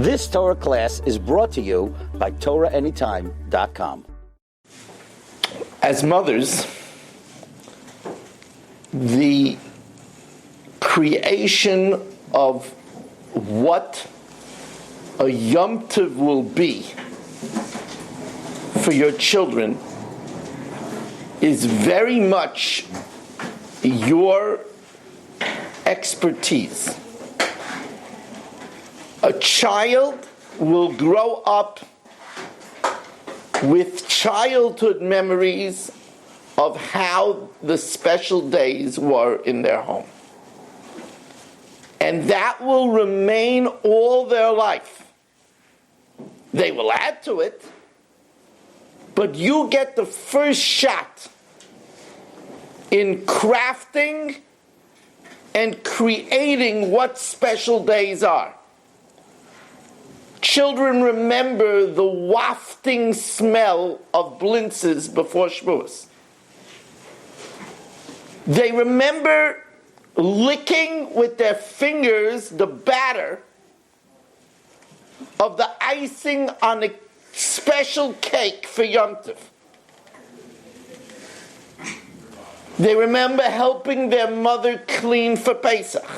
This Torah class is brought to you by TorahAnytime.com. As mothers, the creation of what a Yom Tov will be for your children is very much your expertise. A child will grow up with childhood memories of how the special days were in their home. And that will remain all their life. They will add to it, but you get the first shot in crafting and creating what special days are. Children remember the wafting smell of blintzes before Shavuos. They remember licking with their fingers the batter of the icing on a special cake for Yom Tov. They remember helping their mother clean for Pesach.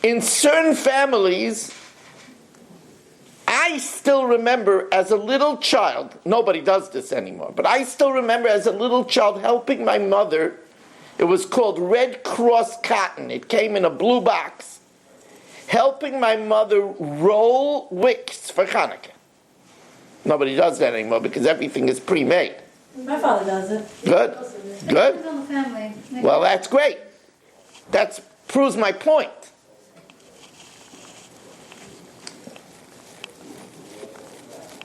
In certain families, I still remember as a little child, nobody does this anymore, but I still remember as a little child helping my mother. It was called Red Cross cotton. It came in a blue box. Helping my mother roll wicks for Hanukkah. Nobody does that anymore because everything is pre-made. My father does it. Good. Good. It's on the family. Well, that's great. That proves my point.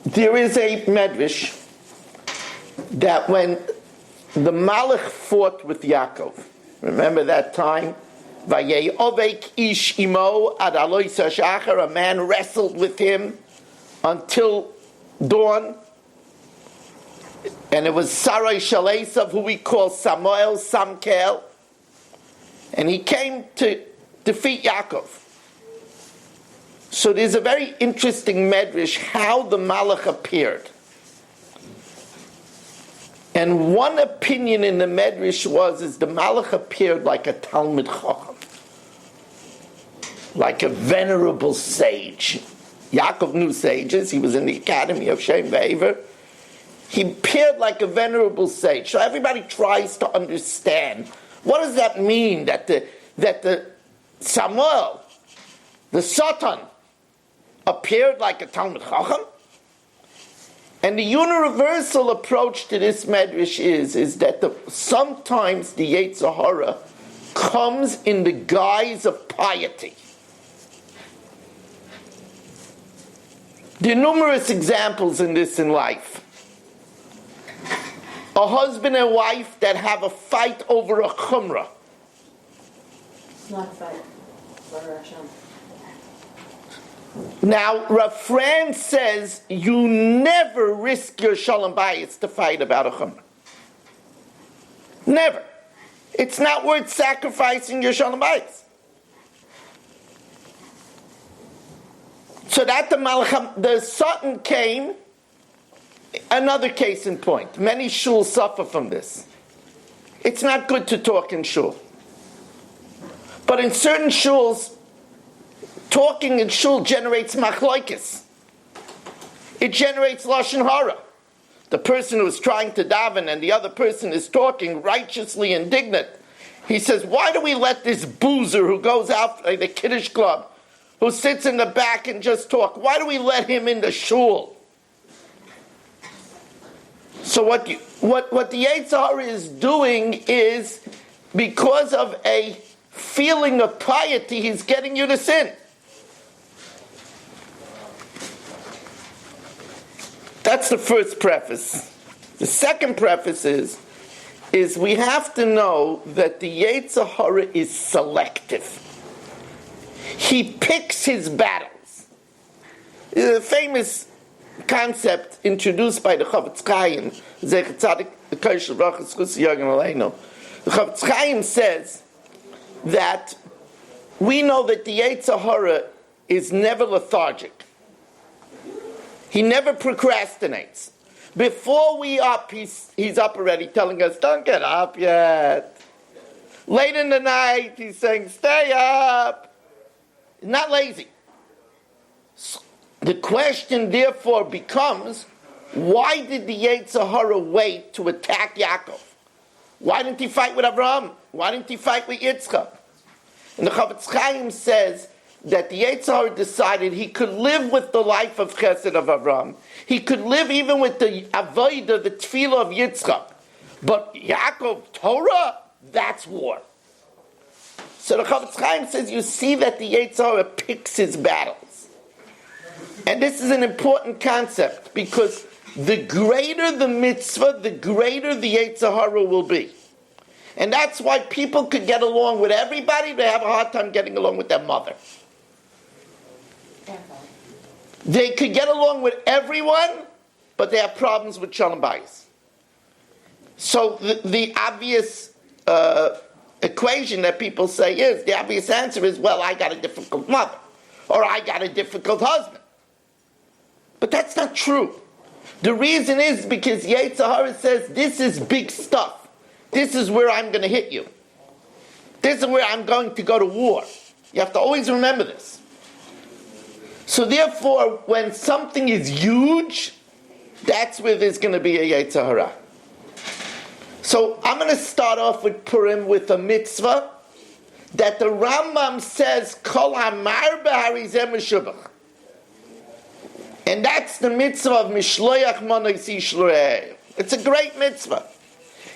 There is a medrash that when the Malach fought with Yaakov, remember that time? Vayei ovek ish imo ad alois hashachar, a man wrestled with him until dawn. And it was Sarai Shalesav, who we call Samuel, Samkel. And he came to defeat Yaakov. So there's a very interesting medrash how the Malach appeared. And one opinion in the medrash is the Malach appeared like a Talmid Chacham, like a venerable sage. Yaakov knew sages. He was in the academy of Shem Ve'ever. He appeared like a venerable sage. So everybody tries to understand, what does that mean that the Samuel, the Satan, appeared like a Talmid Chacham? And the universal approach to this medrash is that sometimes the Yetzer Hora comes in the guise of piety. There are numerous examples in this in life. A husband and wife that have a fight over a chumrah. It's not a fight. For Hashem. Now, Rav Fran says you never risk your shalom bayis to fight about a chumrah. Never. It's not worth sacrificing your shalom bayis. So that the Satan came. Another case in point. Many shuls suffer from this. It's not good to talk in shul. But in certain shuls, talking in shul generates machlokes. It generates lashon hara. The person who is trying to daven and the other person is talking righteously indignant. He says, why do we let this boozer who goes out like the Kiddush club, who sits in the back and just talk, why do we let him in the shul? So what the Yetzer Hora is doing is, because of a feeling of piety, he's getting you to sin. That's the first preface. The second preface is we have to know that the Yetzer Hora is selective. He picks his battles. There's a famous concept introduced by the Chavetz Chaim, Zecher Tzadik, the Kodesh Brachas Chus Yagim Aleinu. The Chavetz Chaim says that we know that the Yetzer Hora is never lethargic. He never procrastinates. Before we up, he's up already telling us, don't get up yet. Late in the night, he's saying, stay up. He's not lazy. So the question, therefore, becomes, why did the Yetzer Hora wait to attack Yaakov? Why didn't he fight with Abraham? Why didn't he fight with Yitzchak? And the Chavetz Chaim says that the Yetzer Hora decided he could live with the life of Chesed of Abraham. He could live even with the Avodah, the Tefillah of Yitzchak. But Yaakov, Torah, that's war. So the Chavetz Chaim says you see that the Yetzer Hora picks his battles. And this is an important concept because the greater the mitzvah, the greater the Yetzer Hora will be. And that's why people could get along with everybody, they have a hard time getting along with their mother. They could get along with everyone, but they have problems with Shalom Bayis. So the obvious equation that people say is, the obvious answer is, well, I got a difficult mother, or I got a difficult husband. But that's not true. The reason is because Yetzer Hora says, this is big stuff. This is where I'm going to hit you. This is where I'm going to go to war. You have to always remember this. So therefore, when something is huge, that's where there's going to be a Yetzer Hora. So I'm going to start off with Purim with a mitzvah that the Rambam says, Kol Hamar B'Harizeh Meshubach. And that's the mitzvah of Mishloach Monos Yishloeh. It's a great mitzvah.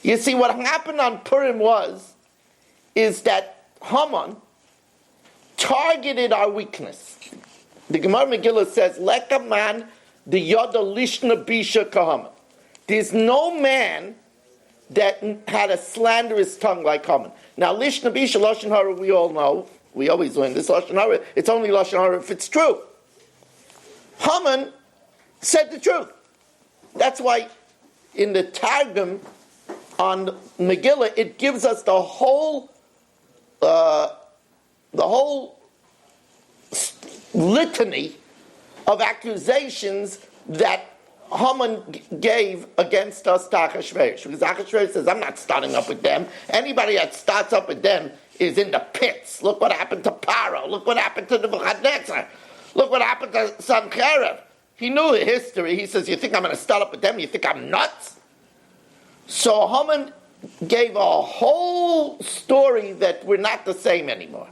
You see, what happened on Purim is that Haman targeted our weakness. The Gemara Megillah says, Leka man the Yoda Lishna Bisha Kahaman. There's no man that had a slanderous tongue like Haman. Now, Lishna Bisha, Lashon Hara, we all know. We always learn this Lashon Hara. It's only Lashon Hara if it's true. Haman said the truth. That's why in the Targum on Megillah, it gives us the whole litany of accusations that Haman gave against us to Achashverosh. Because Achashverosh says, I'm not starting up with them. Anybody that starts up with them is in the pits. Look what happened to Paro. Look what happened to Nebuchadnezzar. Look what happened to Sancherib. He knew the history. He says, you think I'm going to start up with them? You think I'm nuts? So Haman gave a whole story that we're not the same anymore.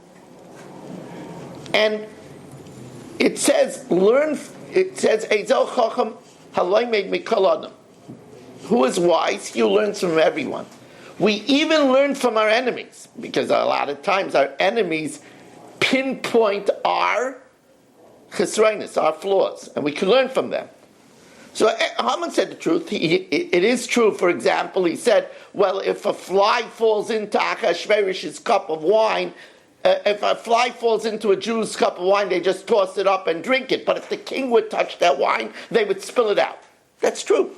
And it says, Ezel Chacham Haloi Meid Mikol Adam. Who is wise? He who learns from everyone. We even learn from our enemies, because a lot of times our enemies pinpoint our chesroinus, our flaws, and we can learn from them. So Haman said the truth. It is true. For example, he said, well, if a fly falls into Achashverosh's cup of wine, if a fly falls into a Jew's cup of wine, they just toss it up and drink it. But if the king would touch that wine, they would spill it out. That's true.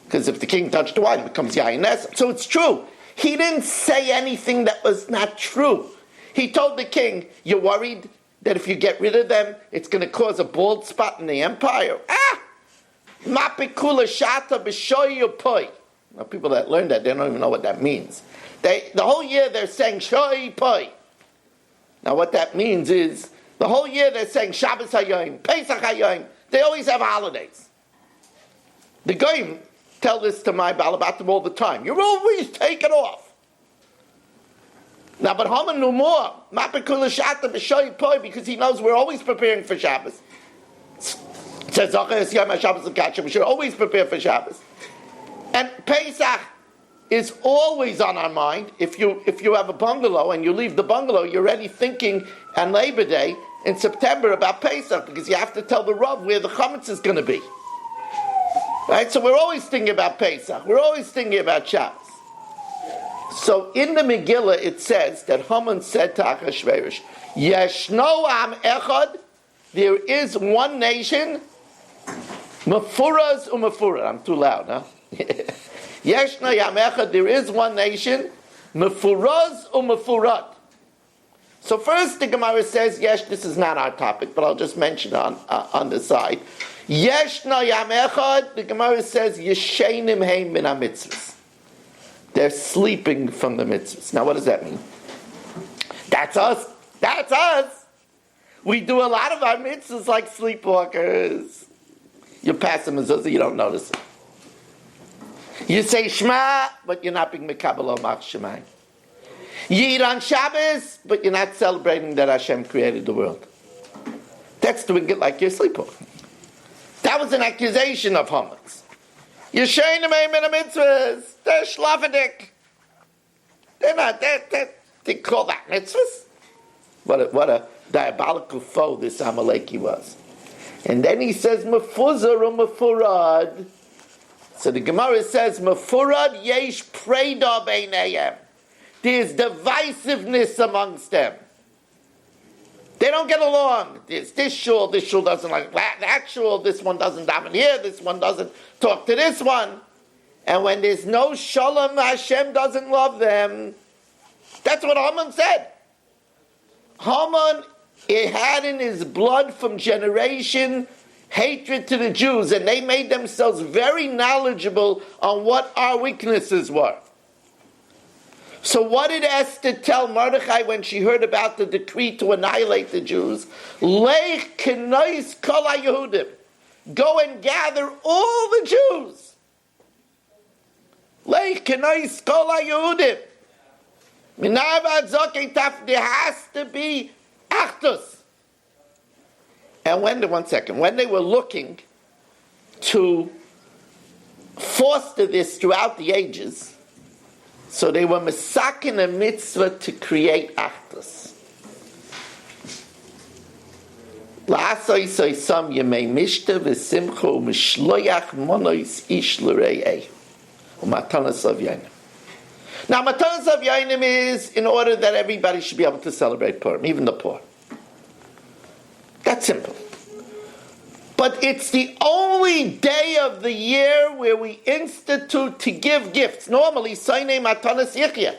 Because if the king touched the wine, it becomes yayin nesem. So it's true. He didn't say anything that was not true. He told the king, you're worried that if you get rid of them, it's going to cause a bald spot in the empire? Mapikula shata b'shoyu poi. Now, people that learn that, they don't even know what that means. The whole year they're saying shoyi poi. Now, what that means is, the whole year they're saying Shabbos hayoim, Pesach hayoim. They always have holidays. The goyim tell this to my balabatim all the time. You're always taking off. Now, but Haman knew more. Mapikula shata b'shoyi poi, because he knows we're always preparing for Shabbos. It says, we should always prepare for Shabbos. And Pesach is always on our mind. If you have a bungalow and you leave the bungalow, you're already thinking on Labor Day in September about Pesach, because you have to tell the Rav where the chametz is going to be. Right? So we're always thinking about Pesach. We're always thinking about Shabbos. So in the Megillah it says that Haman said to Achashverosh, Yeshno am echad, there is one nation, Mefuraz u'mefurad. I'm too loud, huh? Yeshna yam echad, there is one nation, Mefuraz u'mefurad. So first the Gemara says, yes, this is not our topic, but I'll just mention on the side. Yesh no yam echad, the Gemara says, Yeshainim heim min ha-mitzvahs. They're sleeping from the mitzvahs. Now what does that mean? That's us. That's us. We do a lot of our mitzvahs like sleepwalkers. You pass a mezuzah, you don't notice it. You say Shema, but you're not being mekabel omach shemayim. You eat on Shabbos, but you're not celebrating that Hashem created the world. That's doing it like you're sleepwalking. That was an accusation of Haman's. You're showing them in the mitzvahs. They're shlavadik. They're not, they call that mitzvahs. What a diabolical foe this Amaleki was. And then he says, Mefuzar or Mefurad. So the Gemara says, Mefurad yesh preda beinayim. There's divisiveness amongst them. They don't get along. There's this shul doesn't like that shul, this one doesn't daven here, this one doesn't talk to this one. And when there's no shalom, Hashem doesn't love them. That's what Haman said. Haman, it had in his blood from generation hatred to the Jews, and they made themselves very knowledgeable on what our weaknesses were. So what did Esther tell Mordechai when she heard about the decree to annihilate the Jews? Lech kenais kol haYehudim. Go and gather all the Jews. Lech kenais kol haYehudim. There has to be achdus. And when they were looking to foster this throughout the ages, so they were mesakin a mitzvah to create achdus. La'asoi soisam yemei mishta v'simcha u'mishloyach monois ish l're'eh u'matanas of yainim. Now, matanas of yainim is in order that everybody should be able to celebrate Purim, even the poor. That's simple. But it's the only day of the year where we institute to give gifts. Normally, Sainei Matanas Yichya.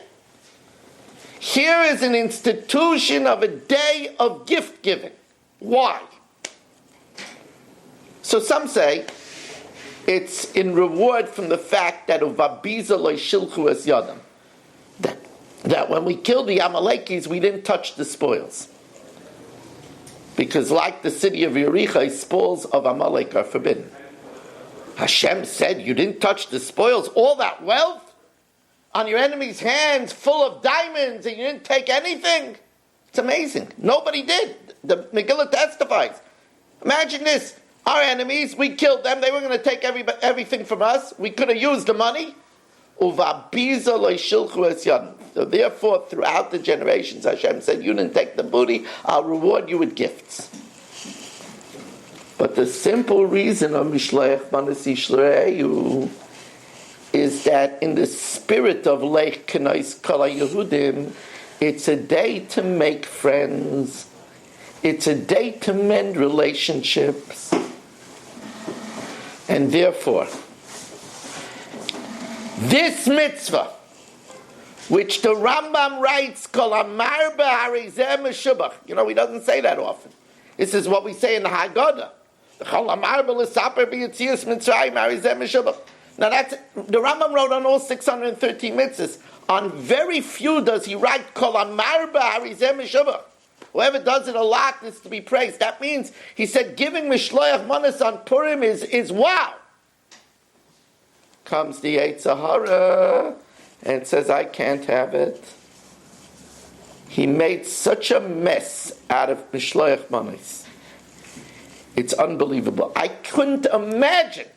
Here is an institution of a day of gift giving. Why? So some say it's in reward from the fact that Uvabiza lo shilchu es yadam. That when we killed the Amalekis, we didn't touch the spoils. Because like the city of Yericho, spoils of Amalek are forbidden. Hashem said, you didn't touch the spoils, all that wealth on your enemy's hands full of diamonds, and you didn't take anything. It's amazing. Nobody did. The Megillah testifies. Imagine this. Our enemies, we killed them. They were going to take everything from us. We could have used the money. Uvabiza lo shilchu es yadam. So therefore, throughout the generations, Hashem said, you didn't take the booty, I'll reward you with gifts. But the simple reason of Mishleach Manas Yishlereyu is that in the spirit of Lech Kenais Kol HaYehudim, it's a day to make friends. It's a day to mend relationships. And therefore, this mitzvah, which the Rambam writes, Kol Amar B'Harizeh Meshubach. You know, he doesn't say that often. This is what we say in the Haggadah. Kol Amar B'Lesaper B'Yitzias Mitzrayim Harizeh Meshubach. Now that's, the Rambam wrote on all 613 mitzvahs. On very few does he write, Kol Amar B'Harizeh Meshubach. Whoever does it a lot is to be praised. That means, he said, giving Mishloach Manas on Purim is wow. Comes the Yetzer Hora and says, I can't have it. He made such a mess out of Mishloach Manas. It's unbelievable. I couldn't imagine.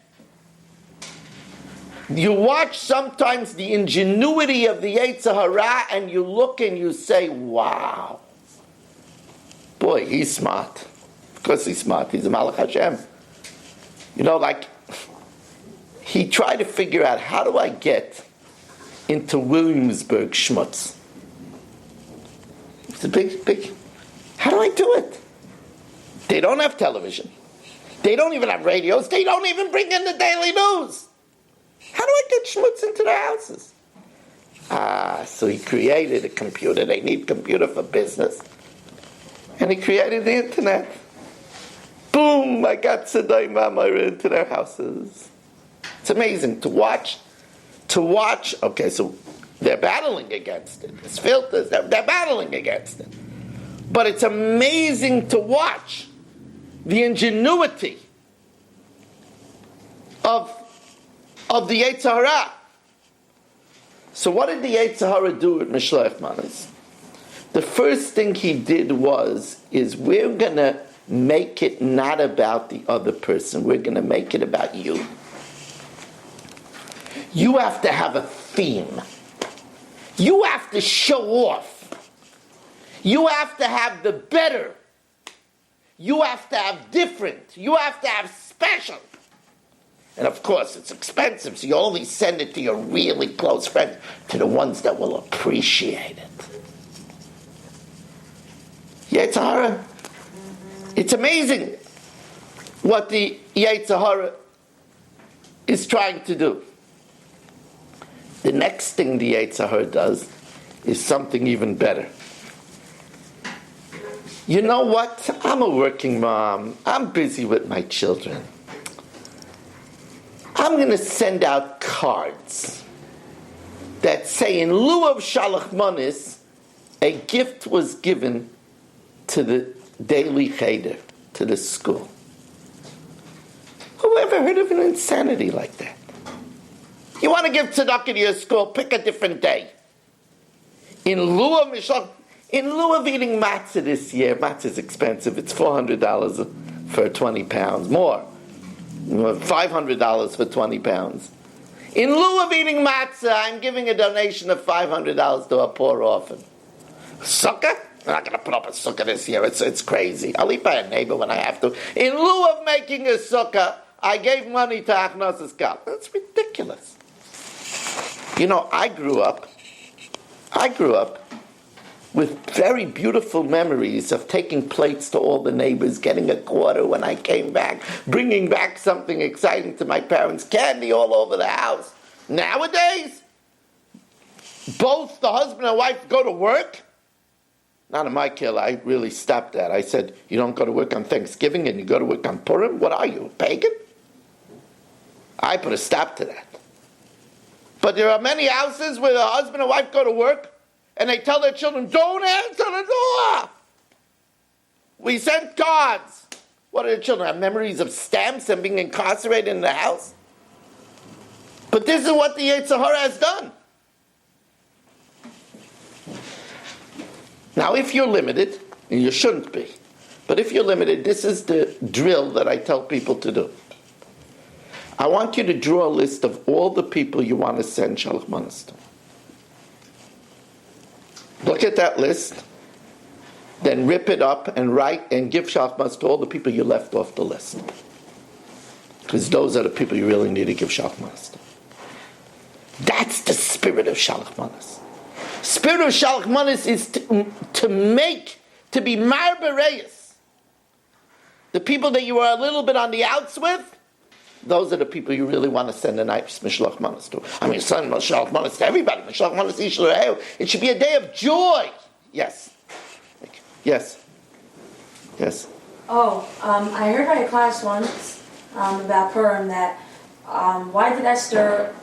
You watch sometimes the ingenuity of the Yetzer Hora and you look and you say, wow. Boy, he's smart. Of course he's smart. He's a Malach Hashem. You know, like, he tried to figure out, how do I get into Williamsburg schmutz? It's a big, how do I do it? They don't have television. They don't even have radios. They don't even bring in the daily news. How do I get schmutz into their houses? So he created a computer. They need computer for business. And he created the internet. Boom, I got Tzedai Mamar into their houses. It's amazing to watch. Okay, so they're battling against it. It's filters, they're battling against it. But it's amazing to watch the ingenuity of the Yetzer Hora. So what did the Yetzer Hora do with Mishloach Manos? The first thing he did is we're going to make it not about the other person. We're going to make it about you. You have to have a theme. You have to show off. You have to have the better. You have to have different. You have to have special. And of course, it's expensive, so you only send it to your really close friends, to the ones that will appreciate it. Yetzer Hora. It's amazing what the Yetzer Hora is trying to do. The next thing the Yetzer Hora does is something even better. You know what? I'm a working mom. I'm busy with my children. I'm going to send out cards that say, in lieu of Shalach Manis, a gift was given to the daily cheder, to the school. Who ever heard of an insanity like that? You want to give tzedakah to your school, pick a different day. In lieu of eating matzah this year, matzah is expensive. It's $400 for 20 pounds, more. $500 for 20 pounds. In lieu of eating matzah, I'm giving a donation of $500 to a poor orphan. Sukkah? I'm not going to put up a sukkah this year. It's crazy. I'll eat by a neighbor when I have to. In lieu of making a sukkah, I gave money to Achnos's Kal. That's ridiculous. You know, I grew up with very beautiful memories of taking plates to all the neighbors, getting a quarter when I came back, bringing back something exciting to my parents, candy all over the house. Nowadays, both the husband and wife go to work. Not in my kill, I really stopped that. I said, you don't go to work on Thanksgiving and you go to work on Purim? What are you, a pagan? I put a stop to that. But there are many houses where the husband and wife go to work and they tell their children, don't answer the door. We sent cards. What do the children have? Memories of stamps and being incarcerated in the house? But this is what the Yetzer Hora has done. Now, if you're limited, and you shouldn't be, but if you're limited, this is the drill that I tell people to do. I want you to draw a list of all the people you want to send Shalach Manos to. Look at that list, then rip it up and write and give Shalach Manos to all the people you left off the list. Because those are the people you really need to give Shalach Manos to. That's the spirit of Shalach Manos. Spirit of Shalach Manos is to be marbereus. The people that you are a little bit on the outs with, those are the people you really want to send a nice Mishloach Manos to. I mean, send Mishloach Manos to everybody. Mishloach Manos Yishlu. It should be a day of joy. Yes. Yes. Yes. Oh, I heard by a class once about Purim that why did Esther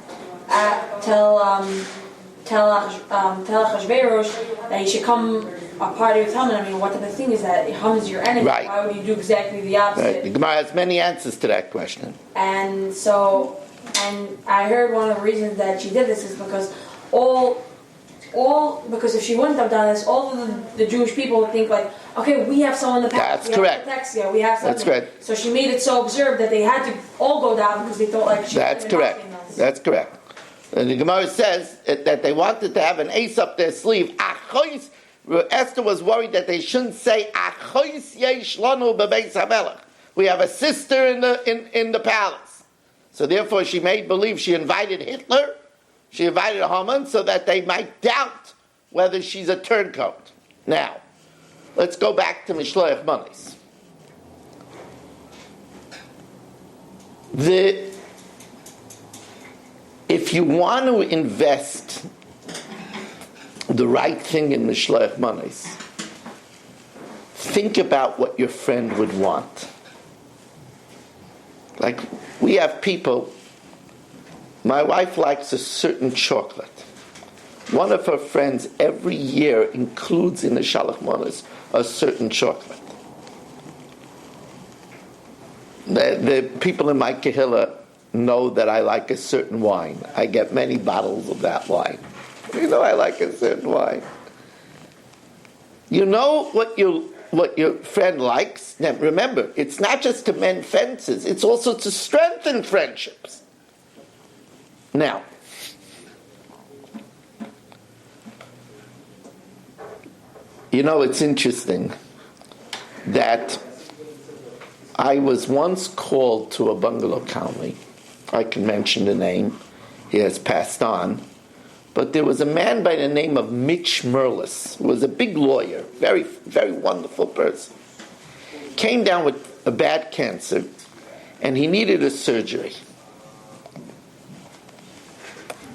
tell Achashverosh that he should come a party with Haman? I mean, what the thing is that Haman's your enemy. Right. Why would you do exactly the opposite? Right. The Gemara has many answers to that question. And I heard one of the reasons that she did this is because because if she wouldn't have done this, all of the Jewish people would think like, okay, we have someone in the past. That's correct. We have something. That's correct. So she made it so absurd that they had to all go down because they thought like she. That's correct. That's correct. And the Gemara says that they wanted to have an ace up their sleeve. Esther was worried that they shouldn't say Achois yesh lanu bebeis hamelech. We have a sister in the palace. So therefore she made believe she invited Hitler, she invited Haman so that they might doubt whether she's a turncoat. Now, let's go back to Mishloach Manos. If you want to invest the right thing in Mishloach Manos, think about what your friend would want. Like, we have people, my wife likes a certain chocolate. One of her friends every year includes in the Shalach Manos a certain chocolate. The people in my Kehillah know that I like a certain wine. I get many bottles of that wine. You know I like a certain wine. You know what your friend likes? Now remember, it's not just to mend fences, it's also to strengthen friendships. Now, you know, it's interesting that I was once called to a bungalow colony. I can mention the name. He has passed on. But there was a man by the name of Mitch Merlis, who was a big lawyer, very, very wonderful person. Came down with a bad cancer, and he needed a surgery.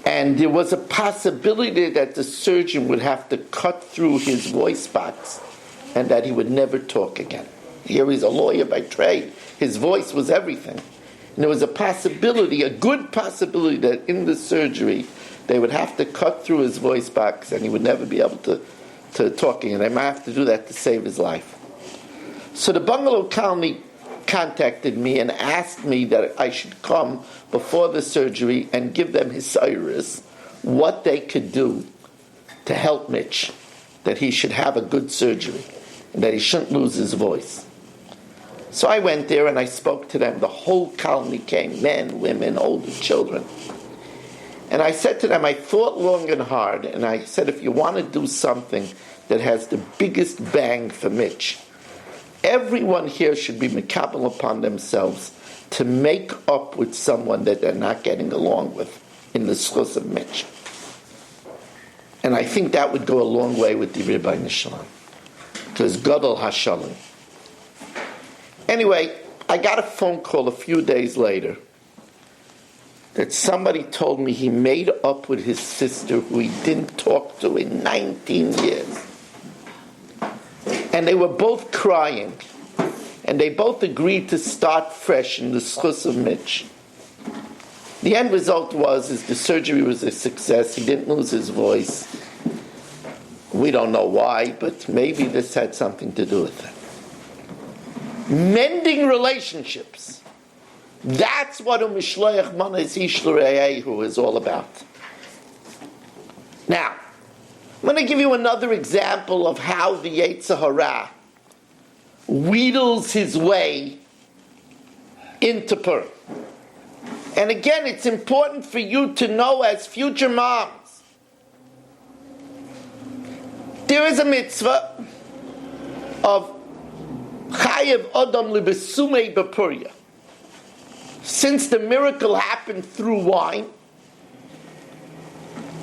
And there was a possibility that the surgeon would have to cut through his voice box and that he would never talk again. Here he's a lawyer by trade. His voice was everything. And there was a possibility, a good possibility, that in the surgery they would have to cut through his voice box and he would never be able to talk again. They might have to do that to save his life. So the bungalow colony contacted me and asked me that I should come before the surgery and give them his iris, what they could do to help Mitch, that he should have a good surgery, and that he shouldn't lose his voice. So I went there and I spoke to them. The whole colony came, men, women, older children. And I said to them, I thought long and hard, and I said, if you want to do something that has the biggest bang for Mitch, everyone here should be makabel upon themselves to make up with someone that they're not getting along with in the schus of Mitch. And I think that would go a long way with the Rebbeinu Shalom, because Gadol HaShalom. Anyway, I got a phone call a few days later that somebody told me he made up with his sister who he didn't talk to in 19 years. And they were both crying. And they both agreed to start fresh in the schus of Mitch. The end result was the surgery was a success. He didn't lose his voice. We don't know why, but maybe this had something to do with it. Mending relationships. That's what a Mishloach Manas Ish L'Re'ehu is all about. Now, I'm going to give you another example of how the Yetzer Hora wheedles his way into Purim. And again, it's important for you to know as future moms, there is a mitzvah of Chayev Adam Libesumei B'Puria. Since the miracle happened through wine,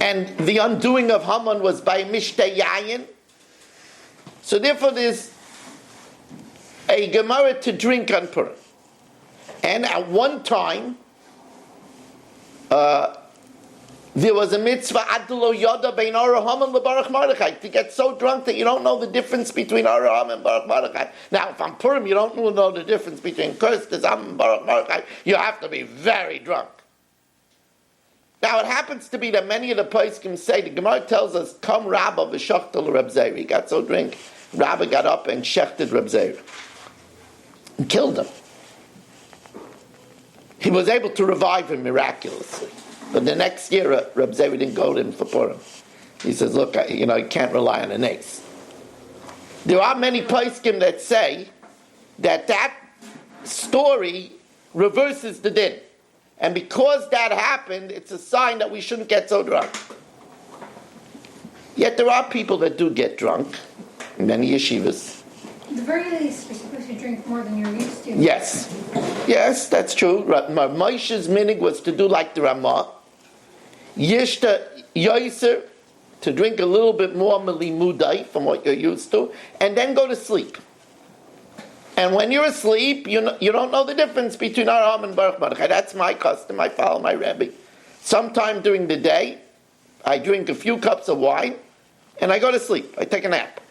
and the undoing of Haman was by Mishteh Yayin, so therefore there's a Gemara to drink on Purim. And at one time, there was a mitzvah Adlo Yoda Bein Ara Haman LeBaruch Mordechai, to get so drunk that you don't know the difference between Ara Haman and Baruch Mordechai. Now, if on Purim you don't know the difference between Kirstis Haman and Baruch Mordechai, you have to be very drunk. Now, it happens to be that many of the poskim say, the Gemara tells us, Kam Rabba v'shachtel Reb Zeir. He got so drunk, Rabba got up and shechted Reb Zeir and killed him. He was able to revive him miraculously. But the next year, Reb Zeir didn't go to him for Purim. He says, look, you can't rely on an ace. There are many poskim that say that story reverses the din. And because that happened, it's a sign that we shouldn't get so drunk. Yet there are people that do get drunk, in many yeshivas. At the very least, you're supposed to drink more than you're used to. Yes, that's true. Moshe's minig was to do like the Ramah. Yishta Yetzer, to drink a little bit more melimudai from what you're used to, and then go to sleep. And when you're asleep, you don't know the difference between Aram and Baruch Mordechai. That's my custom. I follow my Rebbe. Sometime during the day, I drink a few cups of wine, and I go to sleep. I take a nap.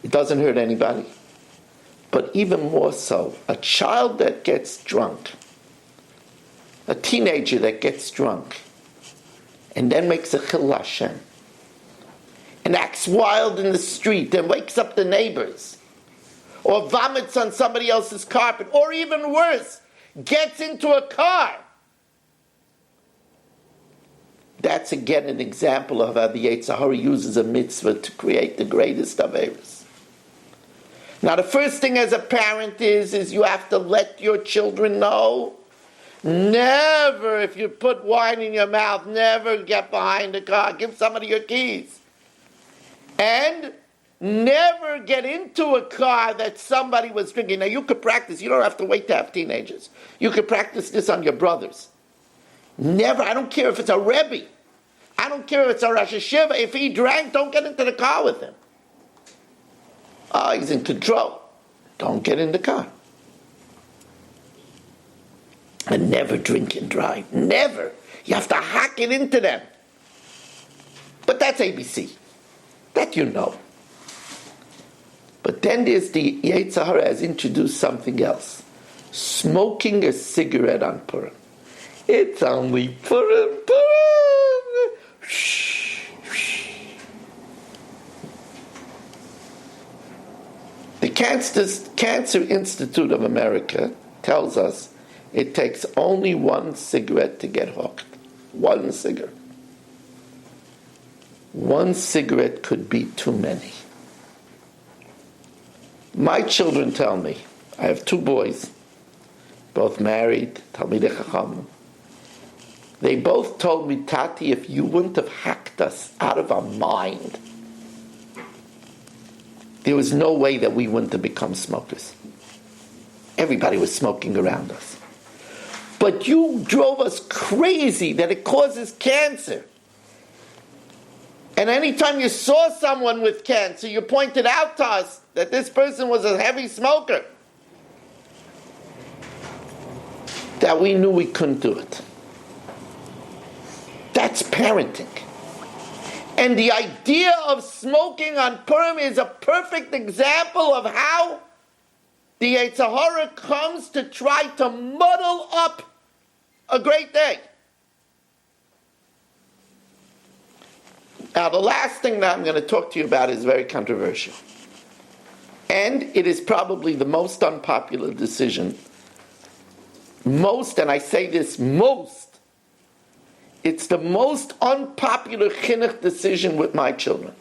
It doesn't hurt anybody. But even more so, a child that gets drunk, a teenager that gets drunk, and then makes a chil Hashem, and acts wild in the street and wakes up the neighbors, or vomits on somebody else's carpet, or even worse, gets into a car. That's again an example of how the Yetzer uses a mitzvah to create the greatest aveiros. Now the first thing as a parent is you have to let your children know, never, if you put wine in your mouth, never get behind the car. Give somebody your keys. And never get into a car that somebody was drinking. Now you could practice, you don't have to wait to have teenagers. You could practice this on your brothers. Never, I don't care if it's a Rebbe. I don't care if it's a Rosh Hashiva. If he drank, don't get into the car with him. Oh, he's in control. Don't get in the car. And never drink and drive. Never. You have to hack it into them. But that's ABC. That you know. But then there's the Yetzer Hora has introduced something else. Smoking a cigarette on Purim. It's only Purim, Purim. Shh, shh. The Cancer Institute of America tells us it takes only one cigarette to get hooked. One cigarette. One cigarette could be too many. My children tell me, I have two boys, both married, Talmidei Chacham. They both told me, Tati, if you wouldn't have hacked us out of our mind, there was no way that we wouldn't have become smokers. Everybody was smoking around us. But you drove us crazy that it causes cancer. And anytime you saw someone with cancer, you pointed out to us that this person was a heavy smoker. That we knew we couldn't do it. That's parenting. And the idea of smoking on Purim is a perfect example of how the Yetzer Hora comes to try to muddle up a great day. Now, the last thing that I'm going to talk to you about is very controversial. And it is probably the most unpopular decision. Most, and I say this most, it's the most unpopular chinuch decision with my children.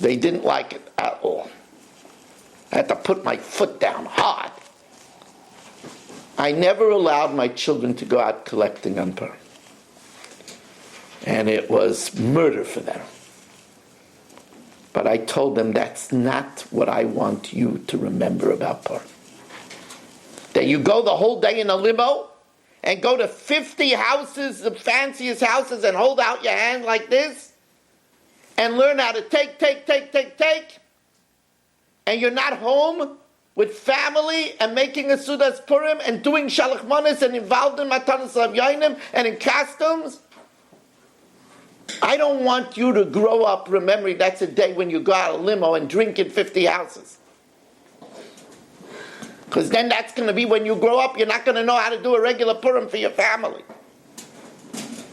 They didn't like it at all. I had to put my foot down hard. I never allowed my children to go out collecting on Purim. And it was murder for them. But I told them that's not what I want you to remember about Purim. That you go the whole day in a limo and go to 50 houses, the fanciest houses, and hold out your hand like this and learn how to take. And you're not home with family and making a Sudas Purim and doing Shalach Manas and involved in Matanas Lavyonim and in costumes. I don't want you to grow up remembering that's a day when you go out a limo and drink in 50 houses. Because then that's going to be when you grow up, you're not going to know how to do a regular Purim for your family.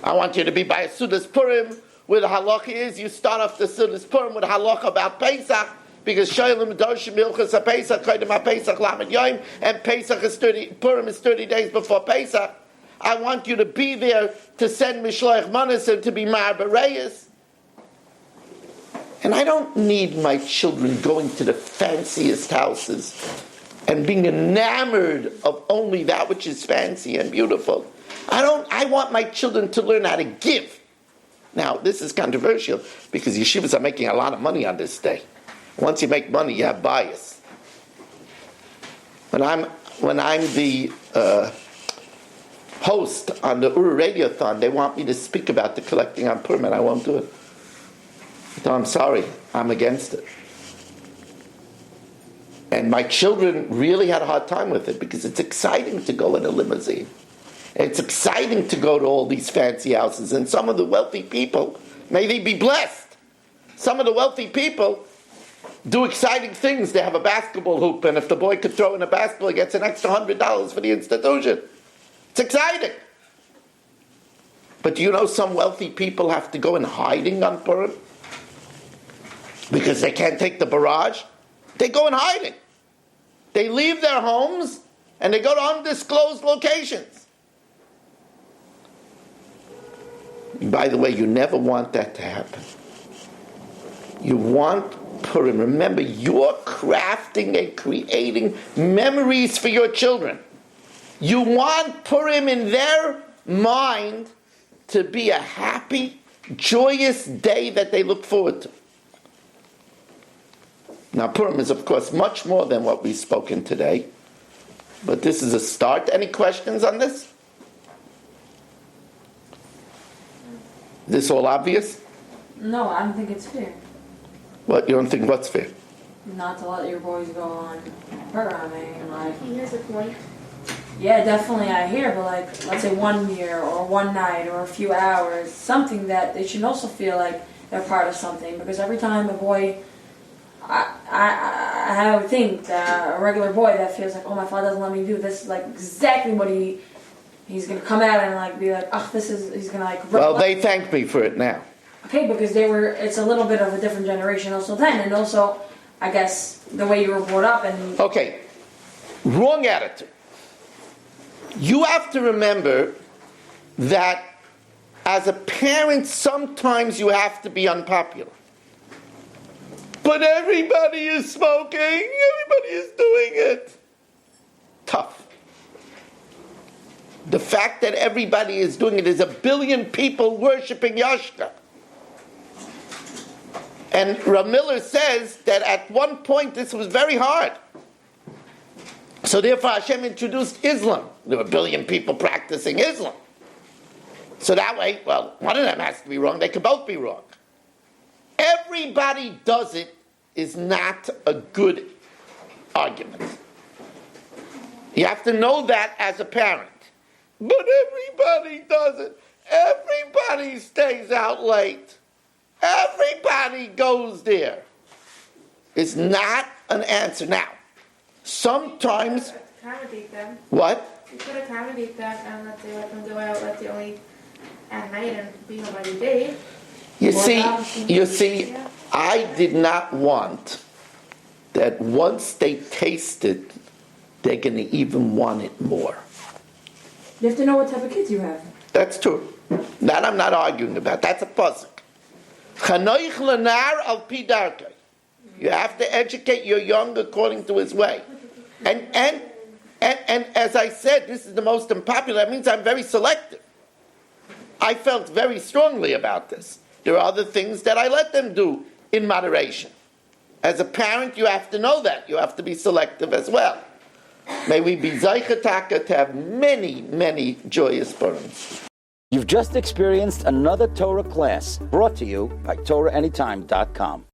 I want you to be by a Sudas Purim where the halacha is, you start off the Sudas Purim with halacha about Pesach, because Shoylim Doshim Milchus HaPesach, Kodim HaPesach Lamed Yoim, and Pesach is Purim is 30 days before Pesach. I want you to be there to send Mishloach Manas and to be Mar Bereyas. And I don't need my children going to the fanciest houses and being enamored of only that which is fancy and beautiful. I want my children to learn how to give. Now, this is controversial because yeshivas are making a lot of money on this day. Once you make money, you have bias. When I'm the host on the Ur Radiothon, they want me to speak about the collecting on Purim, and I won't do it. So I'm sorry, I'm against it. And my children really had a hard time with it because it's exciting to go in a limousine. It's exciting to go to all these fancy houses. And some of the wealthy people, may they be blessed, some of the wealthy people do exciting things. They have a basketball hoop, and if the boy could throw in a basketball, he gets an extra $100 for the institution. It's exciting. But do you know some wealthy people have to go in hiding on Purim? Because they can't take the barrage? They go in hiding. They leave their homes and they go to undisclosed locations. By the way, you never want that to happen. You want Purim. Remember, you're crafting and creating memories for your children. You want Purim in their mind to be a happy, joyous day that they look forward to. Now, Purim is, of course, much more than what we've spoken today, but this is a start. Any questions on this? This all obvious? No, I don't think it's fair. What, you don't think what's fair? Not to let your boys go on programming, like... He hears the point. Yeah, definitely I hear, but like, let's say 1 year or one night or a few hours, something that they should also feel like they're part of something. Because every time a boy, I would think that a regular boy that feels like, oh, my father doesn't let me do this, is like exactly what he's going to come out and like be like, oh, he's going to like... Well, they thank me for it now. Okay, because it's a little bit of a different generation also then, and also, I guess, the way you were brought up and... Okay, wrong attitude. You have to remember that as a parent, sometimes you have to be unpopular. But everybody is smoking, everybody is doing it. Tough. The fact that everybody is doing it is 1 billion people worshiping Yashka. And Rav Miller says that at one point this was very hard. So therefore Hashem introduced Islam. There were 1 billion people practicing Islam. So that way, well, one of them has to be wrong. They could both be wrong. Everybody does it is not a good argument. You have to know that as a parent. But everybody does it. Everybody stays out late. Everybody goes there. It's not an answer. Now, sometimes... Accommodate them. What? You could accommodate that and let them go out, let the only at night and be home by the day. You see, I did not want that once they taste it, they're going to even want it more. You have to know what type of kids you have. That's true. That I'm not arguing about. That's a puzzle. Chanoich lenar al pi darkei. You have to educate your young according to his way. And as I said, this is the most unpopular. That means I'm very selective. I felt very strongly about this. There are other things that I let them do in moderation. As a parent, you have to know that. You have to be selective as well. May we be zeichetaka to have many, many joyous Purims. You've just experienced another Torah class brought to you by TorahAnytime.com.